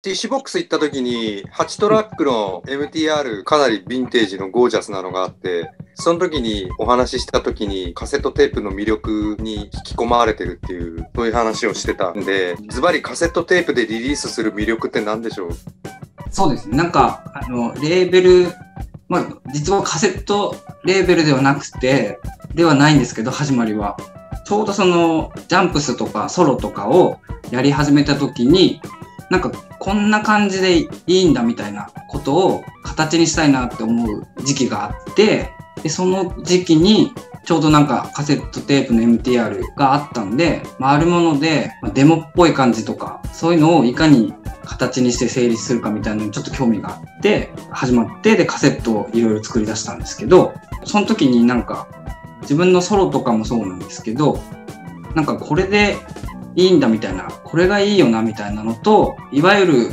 ティッシュボックス行った時に8トラックの MTR かなりヴィンテージのゴージャスなのがあって、その時にお話しした時にカセットテープの魅力に引き込まれてるっていう、そういう話をしてたんで、ズバリカセットテープでリリースする魅力って何でしょう？そうですね。なんかレーベル、実はカセットレーベルではなくてではないんですけど、始まりはちょうどそのジャンプスとかソロとかをやり始めた時に、なんかこんな感じでいいんだみたいなことを形にしたいなって思う時期があって、でその時期にちょうどなんかカセットテープの MTR があったんで、あるものでデモっぽい感じとか、そういうのをいかに形にして成立するかみたいなのにちょっと興味があって始まって、でカセットをいろいろ作り出したんですけど、その時になんか自分のソロとかもそうなんですけど、なんかこれでいいんだみたいな、これがいいよなみたいなのと、いわゆる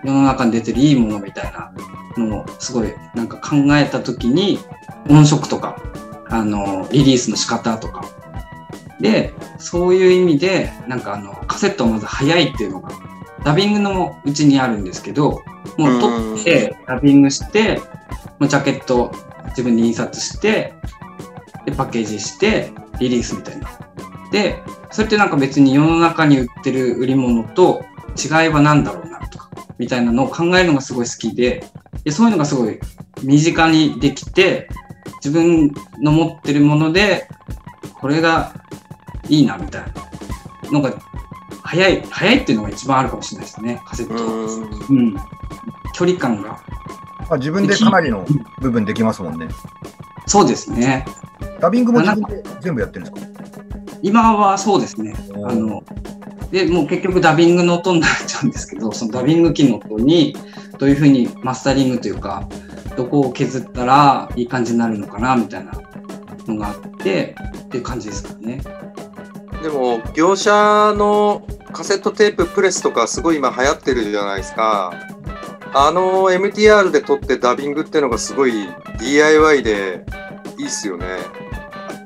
世の中に出てるいいものみたいなのをすごいなんか考えた時に、音色とかリリースの仕方とかで、そういう意味でなんかカセットはまず早いっていうのがダビングのうちにあるんですけど、もう撮ってダビングして、もうジャケット自分で印刷して、でパッケージしてリリースみたいな。でそれってなんか別に世の中に売ってる売り物と違いは何だろうなとかみたいなのを考えるのがすごい好きで、そういうのがすごい身近にできて、自分の持ってるものでこれがいいなみたいなのが早いっていうのが一番あるかもしれないですね、カセット。距離感が。自分でかなりの部分できますもんね。そうですね。ダビングも自分で全部やってるんですか？今はそうですね。でもう結局ダビングの音になっちゃうんですけど、そのダビング機の音にどういうふうにマスタリングというか、どこを削ったらいい感じになるのかなみたいなのがあってっていう感じですからね。でも業者のカセットテーププレスとかすごい今流行ってるじゃないですか。MTR で撮ってダビングっていうのがすごい DIY でいいっすよね。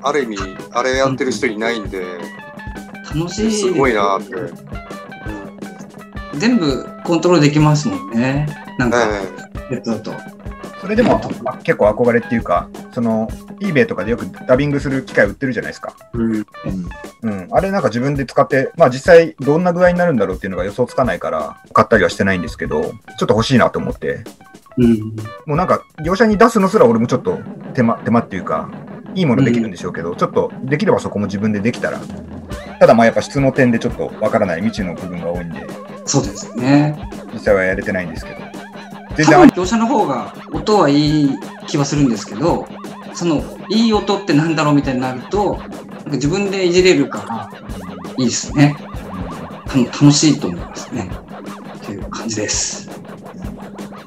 ある意味あれやってる人いないんで楽しい。すごいなって。全部コントロールできますもんね。なんかだと。それでも結構憧れっていうか、その eBay とかでよくダビングする機械売ってるじゃないですか。あれなんか自分で使って、実際どんな具合になるんだろうっていうのが予想つかないから買ったりはしてないんですけど、ちょっと欲しいなと思って、もうなんか業者に出すのすら俺もちょっと手間っていうか、いいものできるんでしょうけど、ちょっとできればそこも自分でできたら。ただやっぱ質の点でちょっとわからない未知の部分が多いんで、そうですね。実際はやれてないんですけど、多分業者の方が音はいい気はするんですけど、そのいい音ってなんだろうみたいになると、なんか自分でいじれるからいいですね。楽しいと思いますね。という感じです。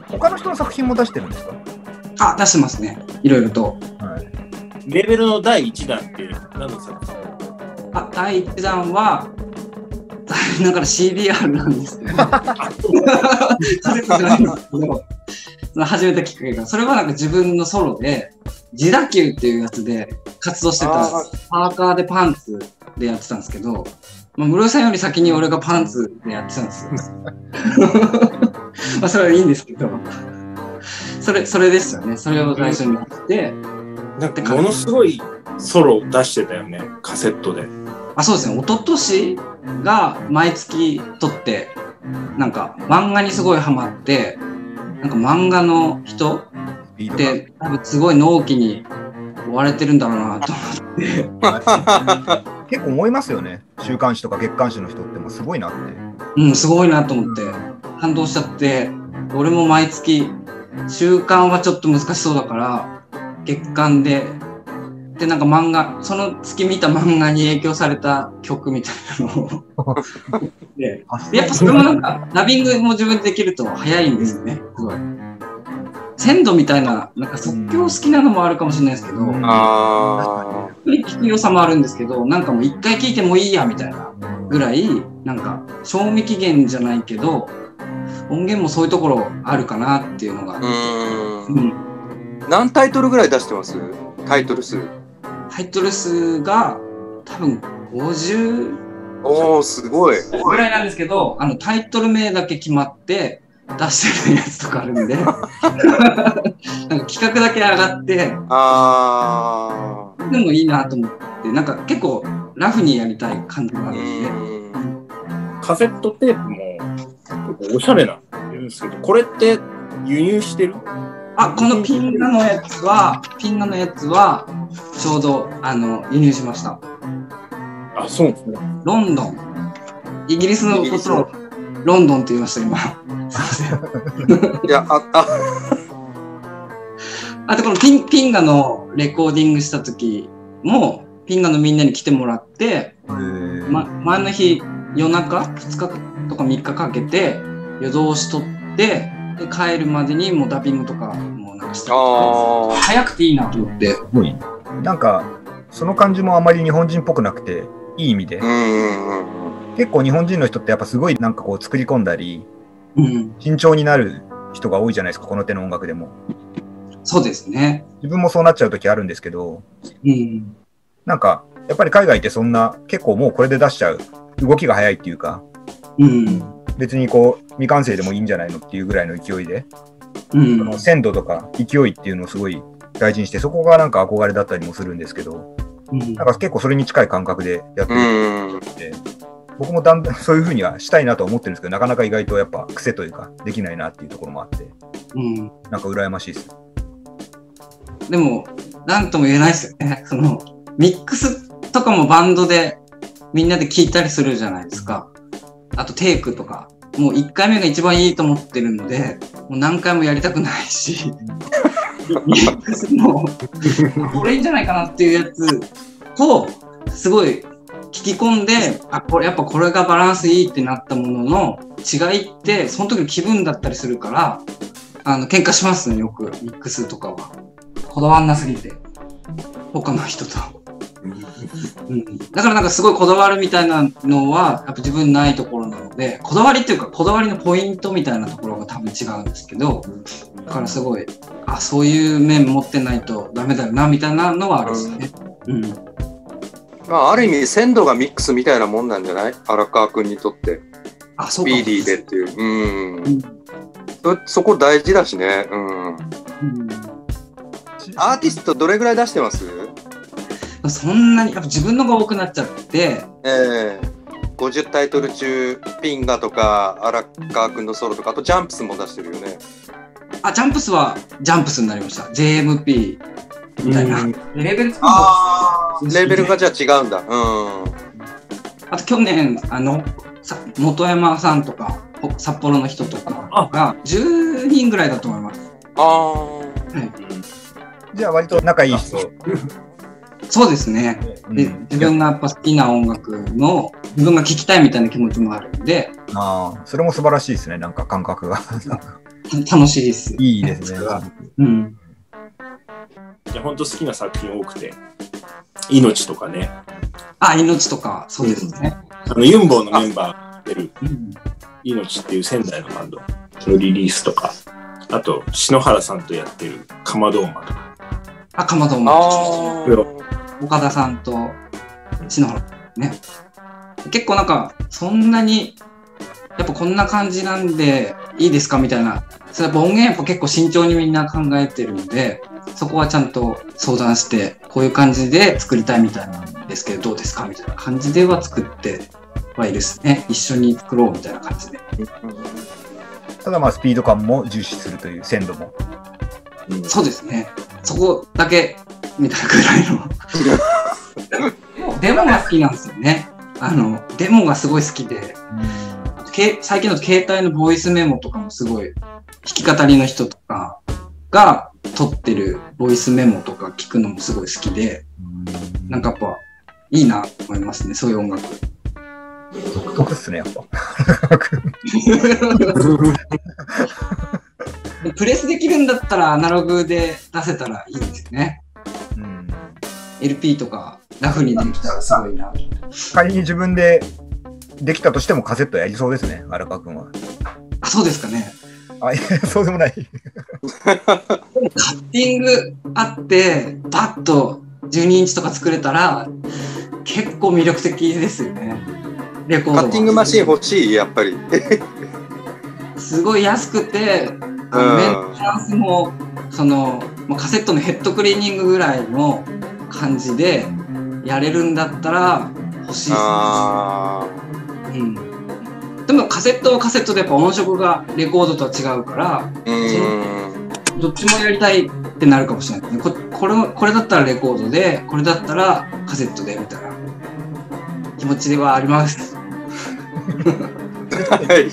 他の人の作品も出してるんですか？出してますね。いろいろと。レーベルの第1弾って何ですか？第1弾は残念ながら CDR なんですけど始めたきっかけが、それはなんか自分のソロで自打球っていうやつで活動してた。パーカーでパンツでやってたんですけど、室井さんより先に俺がパンツでやってたんですよそれはいいんですけど、それですよね。それを最初にやって、なんかものすごいソロ出してたよね、カセットで。そうですね。一昨年が毎月撮って、なんか漫画にすごいハマって、なんか漫画の人って多分すごい納期に追われてるんだろうなと思って結構思いますよね。週刊誌とか月刊誌の人ってもすごいなって。すごいなと思って感動しちゃって、俺も毎月週刊はちょっと難しそうだから月刊でなんか漫画、その月見た漫画に影響された曲みたいなのをでやっぱそれもなんかダビングも自分でできると早いんですよね。すごい鮮度みたいな、なんか即興好きなのもあるかもしれないですけど、聞く良さもあるんですけど、なんかもう一回聞いてもいいやみたいなぐらい、なんか賞味期限じゃないけど音源もそういうところあるかなっていうのが。何タイトルぐらい出してます？タイトル数が多分50おー、すごい。ぐらいなんですけど、タイトル名だけ決まって出してるやつとかあるんで、なんか企画だけ上がって、でもいいなと思って、なんか結構ラフにやりたい感じがあるんで。カセットテープもおしゃれなんですけど、これって輸入してる？あ、このピンナのやつは、ちょうど輸入しました。あ、そうですね。ロンドン。イギリスのことをロンドンって言いました、今。いや、あとこのピンガのレコーディングした時も、ピンガのみんなに来てもらって、前の日、夜中2日とか3日かけて夜通し撮って、で帰るまでにもうダビングとかもう流して早くていいなと思って。なんかその感じもあまり日本人っぽくなくていい意味で、結構日本人の人ってやっぱすごいなんかこう作り込んだり、慎重になる人が多いじゃないですか、この手の音楽でも。そうですね。自分もそうなっちゃう時あるんですけど、なんかやっぱり海外ってそんな結構もうこれで出しちゃう、動きが早いっていうか、別にこう未完成でもいいんじゃないのっていうぐらいの勢いで、その鮮度とか勢いっていうのをすごい大事にして、そこがなんか憧れだったりもするんですけど、なんか結構それに近い感覚でやってるって、僕もだんだんそういう風にはしたいなと思ってるんですけど、なかなか意外とやっぱ癖というかできないなっていうところもあって、なんか羨ましいです。でもなんとも言えないですよね。そのミックスとかもバンドでみんなで聴いたりするじゃないですか。あとテイクとか、もう1回目が一番いいと思ってるので、もう何回もやりたくないし、ミックスもこれいいんじゃないかなっていうやつとすごい聞き込んで、これやっぱこれがバランスいいってなったものの違いってその時の気分だったりするから、喧嘩しますね、よくミックスとかは。こだわんなすぎて他の人と。だからなんかすごいこだわるみたいなのはやっぱ自分ないところなので、こだわりっていうかこだわりのポイントみたいなところが多分違うんですけど、だからすごいそういう面持ってないとダメだよなみたいなのはあるんですね。まあある意味鮮度がミックスみたいなもんなんじゃない？荒川君にとってスピーディーでっていう、そこ大事だしね。アーティストどれぐらい出してます？そんなにやっぱ自分のが多くなっちゃって、50タイトル中ピンガとか荒川君のソロとか、あとジャンプスも出してるよね。ジャンプスはジャンプスになりました。 JMP みたいなレベル作るの。レベルがじゃあ違うんだ。あと去年本山さんとか札幌の人とかが10人ぐらいだと思います。じゃあ割と仲いい人。そうですね。で、自分がやっぱ好きな音楽の自分が聴きたいみたいな気持ちもあるんで。それも素晴らしいですね。なんか感覚が楽しいです。いいですね。じゃあ本当好きな作品多くて、命とかね。命とかそうですね。ユンボのメンバーが出る命っていう仙台のバンドのリリースとか、あと篠原さんとやってるかまどーまとか。かまどーま。岡田さんと篠原ね。結構なんかそんなにやっぱこんな感じなんでいいですかみたいな、それやっぱ音源やっぱ結構慎重にみんな考えてるので、そこはちゃんと相談してこういう感じで作りたいみたいなんですけどどうですかみたいな感じでは作ってはいるですね。一緒に作ろうみたいな感じで。ただまあスピード感も重視するという鮮度も。そうですね。そこだけみたいなくらいのデモが好きなんですよね。デモがすごい好きで、最近の携帯のボイスメモとかもすごい弾き語りの人とかが撮ってるボイスメモとか聞くのもすごい好きで、なんかやっぱいいなと思いますね、そういう音楽。独特っすね、やっぱ。プレスできるんだったらアナログで出せたらいいですよね。LP とかラフにできたらすごいな。仮に自分でできたとしてもカセットやりそうですね、荒川君は。そうですかね。そうでもない。カッティングあってバッと12インチとか作れたら結構魅力的ですよね。レコードは。カッティングマシン欲しい、やっぱり。すごい安くて、メンテナンスも、カセットのヘッドクリーニングぐらいの感じでやれるんだったら欲しいですね。でもカセットはカセットでやっぱ音色がレコードとは違うから、どっちもやりたいってなるかもしれないですね。これだったらレコードで、これだったらカセットでみたいな気持ちではあります。はい。